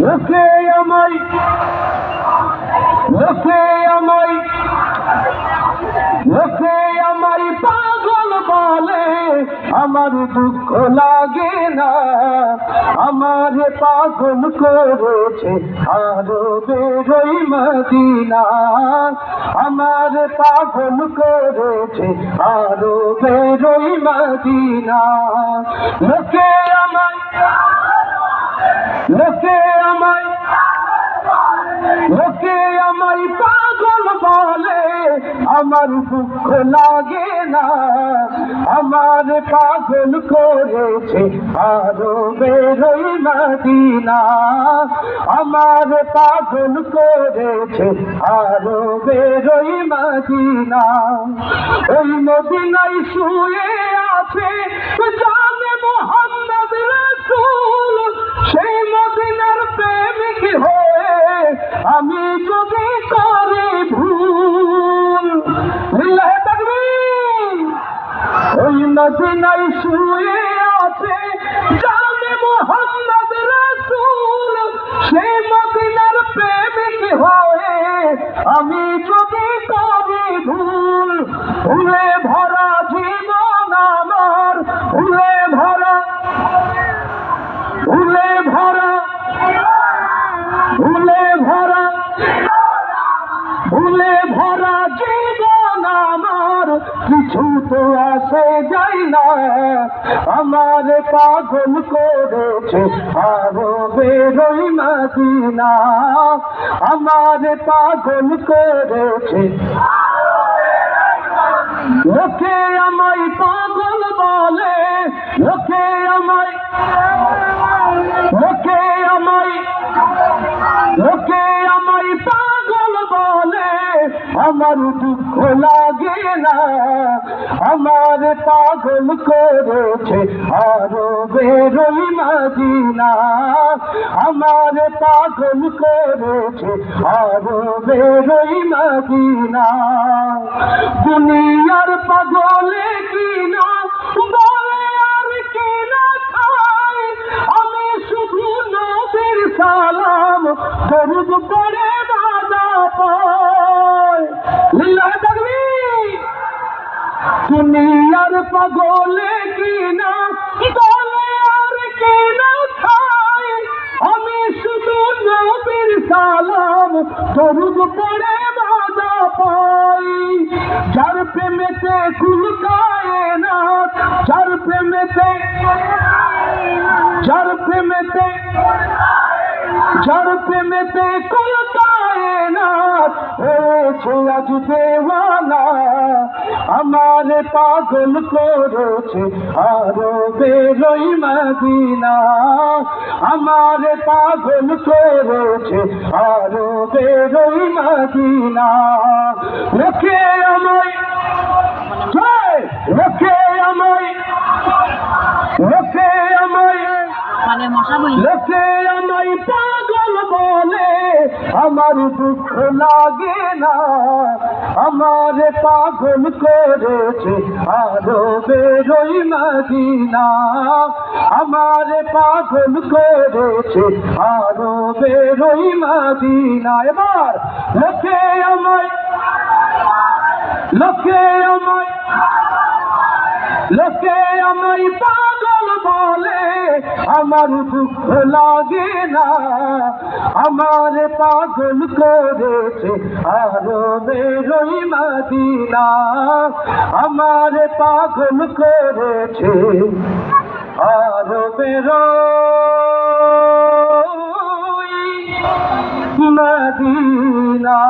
লোকে আমায় লোকে আমায় লোকে আমায় পাগল বলে, আমার দুঃখ লাগে না। আমার পাগল করেছে আরবের মদিনা, আমার পাগল করেছে আরবের মদিনা। লোকে আমায় লোকে আমায় লোকে আমায় পাগল বলে, আমার দুঃখ লাগে না। আমার পাগল করেছে আরবের মদিনা, আমার পাগল করেছে আরবের মদিনা। ওই মদিনায় শুয়ে আছে জানে মুহাম্মদ রাসূল, সেই মদিনার প্রেমিক হয়ে আমি যদি করি ভুল। লিল্লাহে তাকবীর। ওই মদিনায় শুয়ে আছে জানে মুহাম্মদ রাসূল, সেই মদিনার প্রেমিক হয়ে আমি যদি করি ভুল। ভুলে ভরা জীবন আমার, ভুলে ভরা ভুলে ভরা ভুলে ভরা ভুলে ভরা জীবন আমার, কিছু তো আসে যায় না। আমার পাগল করেছে আরবের মদিনা, আমার পাগল করেছে। লোকে আমায় পাগল বলে, লোকে আমায় লোকে আমায় লোকে আমায় পাগল বলে, আমার দুঃখ লাগে না। আমার পাগল করেছে আরবের মদিনা, আমার পাগল করেছে আরবের মদিনা। দুনিয়ার পাগলে কিনা বলে আর কিনা খায়, আমি শুধু নবীর সালাম দরুদ পড়ে বাধা পায়। লিল্লাহে তাকবীর। দুনিয়ার পাগলে কিনা বলে আর কিনা খায়, আমি শুধু নবীর সালাম দরুদ পড়ে বাধা পাই। যার প্রেমেতে কুল কায়নাত, যার প্রেমেতে যার প্রেমেতে যার প্রেমেতে কুল কায়নাত হয়েছে আজ দেওয়ানা, আমার পাগল করেছে আরবের মদিনা, আমার পাগল করেছে আরবের মদিনা। লোকে আমায় লোকে আমায় লোকে আমায় লোকে আমায় পাগল বলে, আমার দুঃখ লাগে না। আমার পাগল করেছে আরবের মদিনা, আমার পাগল করেছে আরবের মদিনা। এবার লোকে আমায় লোকে আমায় লোকে আমায় পাগল বলে, আমার দুঃখ লাগে না। আমার পাগল করেছে আরবের মদিনা, আমার পাগল করেছে আরবের মদিনা।